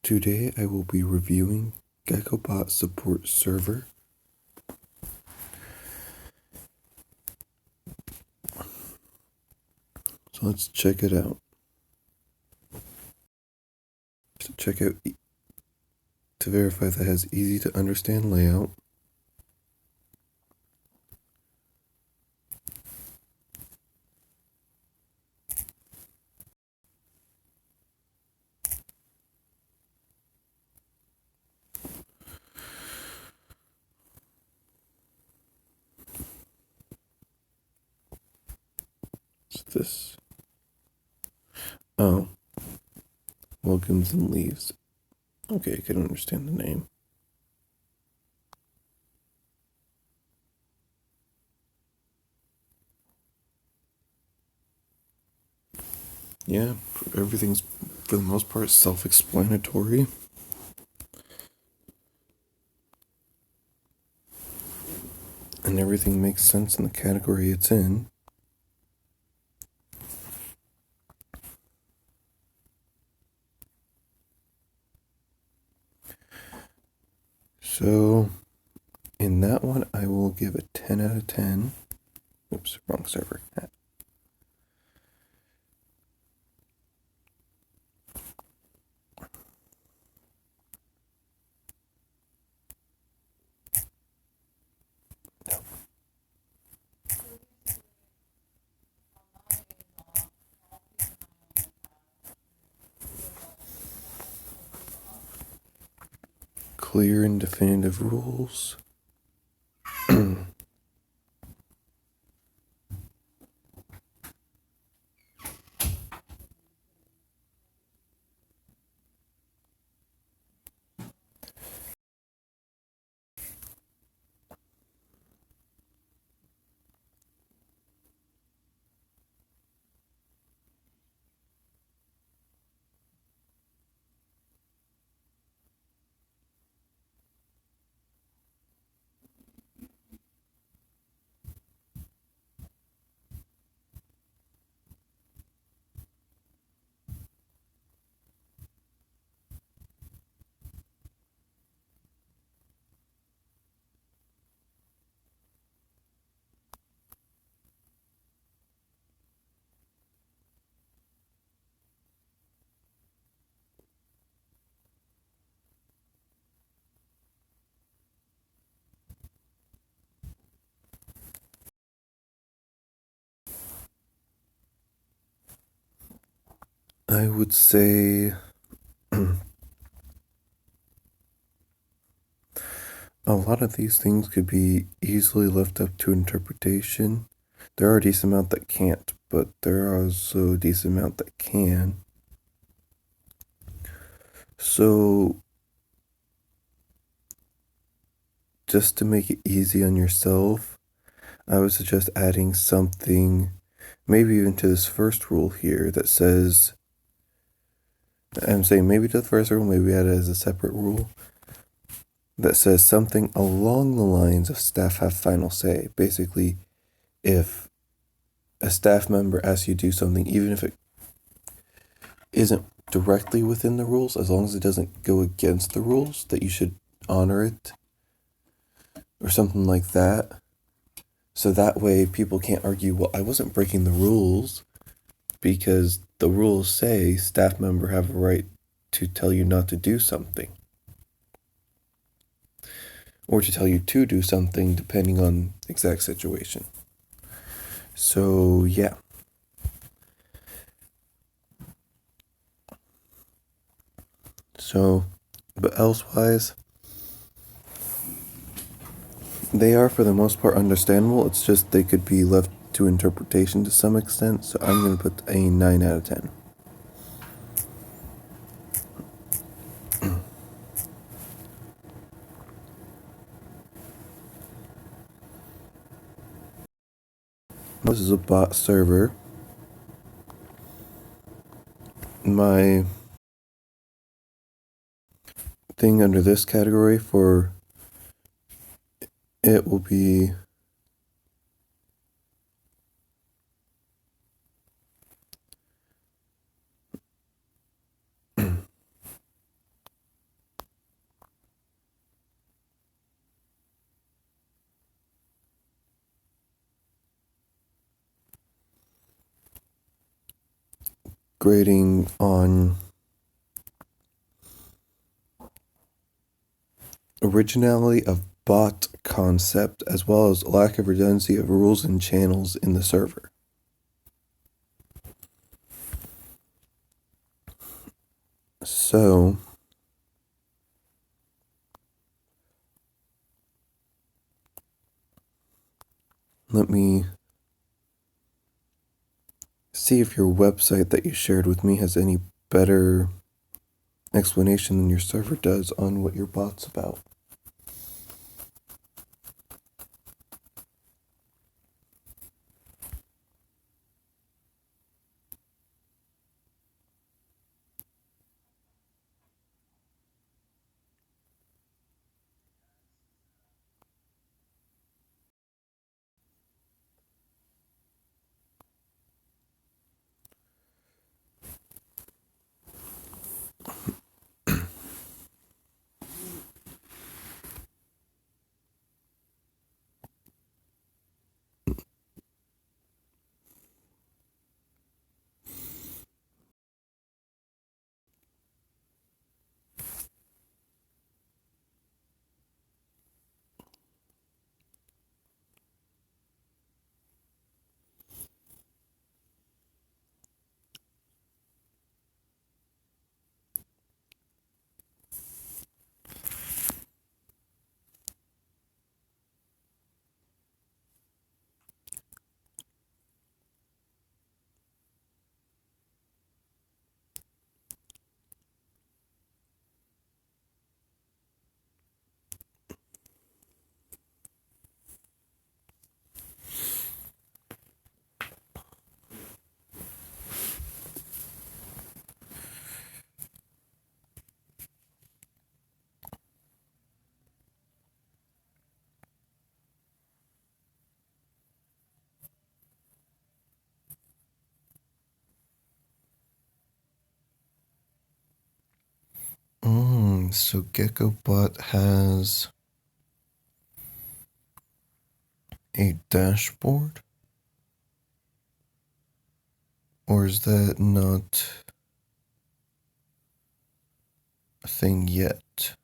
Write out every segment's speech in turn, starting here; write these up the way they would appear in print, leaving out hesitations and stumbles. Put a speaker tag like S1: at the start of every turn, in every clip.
S1: Today I will be reviewing Gecko-Bot Support Server. So let's check it out. To verify that it has easy to understand layout. What's this? Oh, welcomes and leaves. Okay, I can understand the name. Yeah, everything's for the most part self-explanatory. And everything makes sense in the category it's in. So, in that one, I will give a 10 out of 10. Oops, wrong server. Clear and definitive rules. I would say a lot of these things could be easily left up to interpretation. There are a decent amount that can't, but there are also a decent amount that can. So, just to make it easy on yourself, I would suggest adding something, maybe even to this first rule here that says, I'm saying maybe to the first rule, maybe add it as a separate rule, that says something along the lines of staff have final say. Basically, if a staff member asks you to do something, even if it isn't directly within the rules, as long as it doesn't go against the rules, that you should honor it, or something like that. So that way people can't argue, well, I wasn't breaking the rules, because the rules say staff member have a right to tell you not to do something, or to tell you to do something depending on exact situation. So yeah. So, but elsewise, they are for the most part understandable. It's just they could be left to interpretation to some extent. So I'm going to put a 9 out of 10. This is a bot server. My thing under this category for it will be grading on originality of bot concept as well as lack of redundancy of rules and channels in the server. So let me see if your website that you shared with me has any better explanation than your server does on what your bot's about. So Gecko-Bot has a dashboard? Or is that not a thing yet?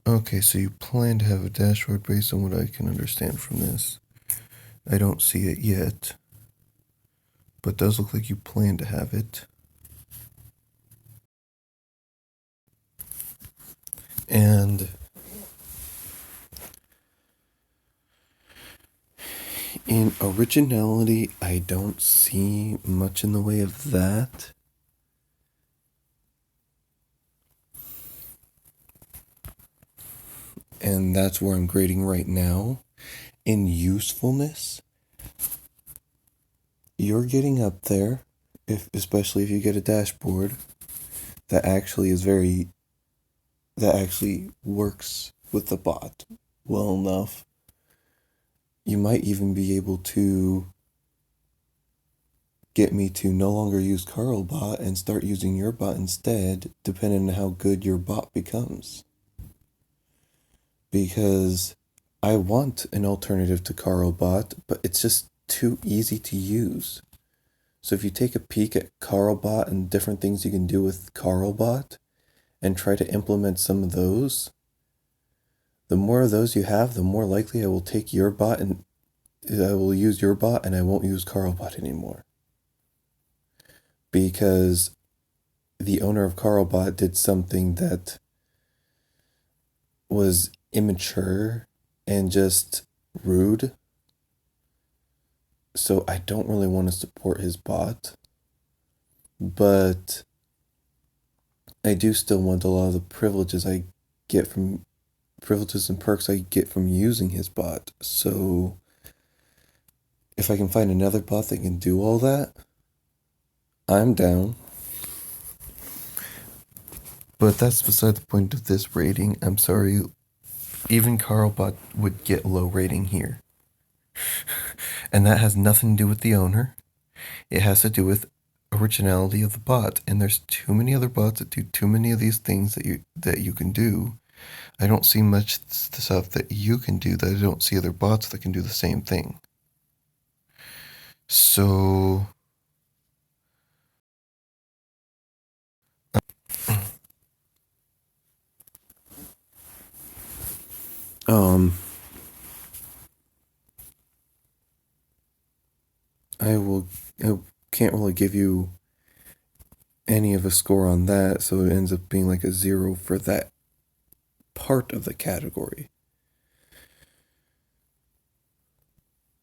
S1: Okay, so you plan to have a dashboard based on what I can understand from this. I don't see it yet, but it does look like you plan to have it. And in originality, I don't see much in the way of that. And that's where I'm grading right now. In usefulness, you're getting up there, especially if you get a dashboard that actually works with the bot well enough. You might even be able to get me to no longer use CarlBot and start using your bot instead, depending on how good your bot becomes. Because I want an alternative to CarlBot, but it's just too easy to use. So if you take a peek at CarlBot and different things you can do with CarlBot and try to implement some of those, the more of those you have, the more likely I will take your bot and I will use your bot and I won't use CarlBot anymore. Because the owner of CarlBot did something that was immature and just rude. So I don't really want to support his bot. But I do still want a lot of the privileges and perks I get from using his bot. So if I can find another bot that can do all that, I'm down. But that's beside the point of this rating. I'm sorry. Even CarlBot would get low rating here. And that has nothing to do with the owner. It has to do with originality of the bot, and there's too many other bots that do too many of these things that you can do. I don't see much stuff that you can do that I don't see other bots that can do the same thing. So um I can't really give you any of a score on that, so it ends up being like a 0 for that part of the category.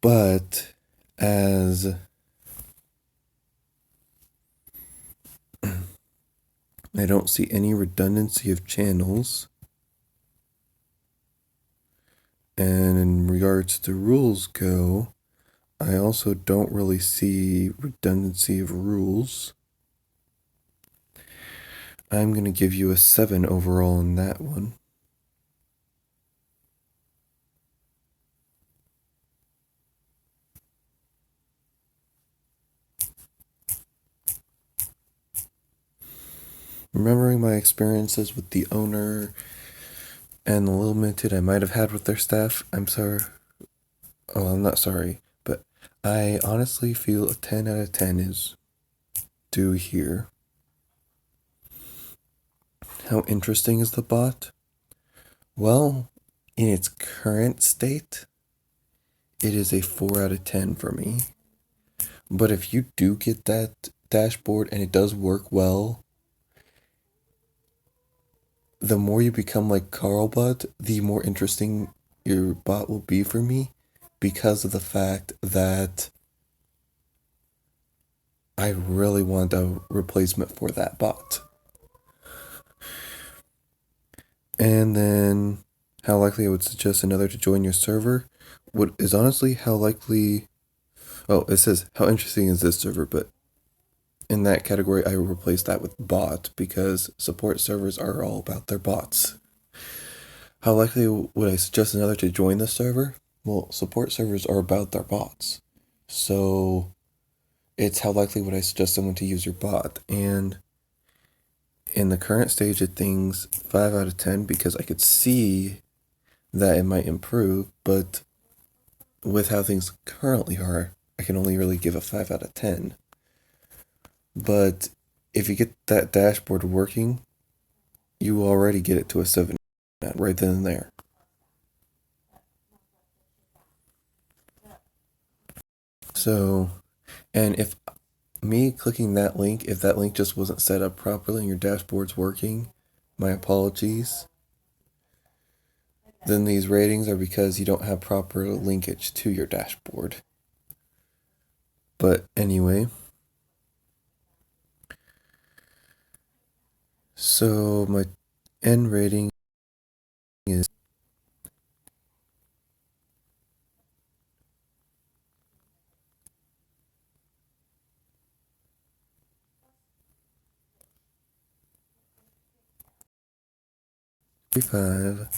S1: But as I don't see any redundancy of channels, and in regards to rules go, I also don't really see redundancy of rules. I'm going to give you a 7 overall in that one. Remembering my experiences with the owner and the limited I might have had with their staff, I'm sorry. Oh, I'm not sorry, but I honestly feel a 10 out of 10 is due here. How interesting is the bot? Well, in its current state, it is a 4 out of 10 for me. But if you do get that dashboard and it does work well, the more you become like Carlbot, the more interesting your bot will be for me, because of the fact that I really want a replacement for that bot. And then how likely I would suggest another to join your server. What is honestly how likely... Oh, it says how interesting is this server, but in that category I would replace that with bot, because support servers are all about their bots. How likely would I suggest another to join the server? Well, support servers are about their bots. So it's how likely would I suggest someone to use your bot. And in the current stage of things, 5 out of 10, because I could see that it might improve, but with how things currently are, I can only really give a 5 out of 10. But if you get that dashboard working, you already get it to a 7 right then and there. So, and if me clicking that link, if that link just wasn't set up properly and your dashboard's working, my apologies. Then these ratings are because you don't have proper linkage to your dashboard. But anyway, so my end rating is 35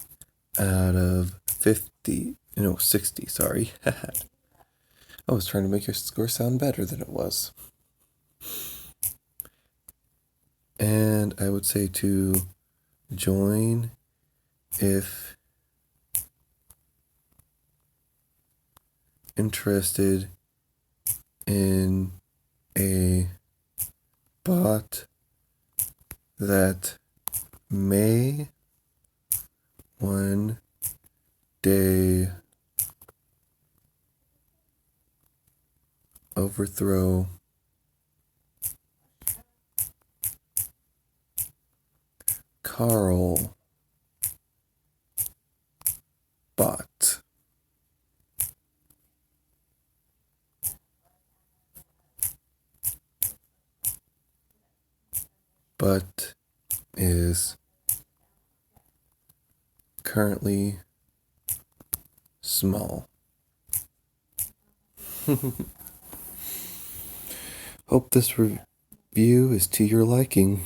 S1: out of 50. No, 60, sorry. I was trying to make your score sound better than it was. And I would say to join if interested in a bot that may one day overthrow Carl Bot. But is currently small. Hope this review is to your liking.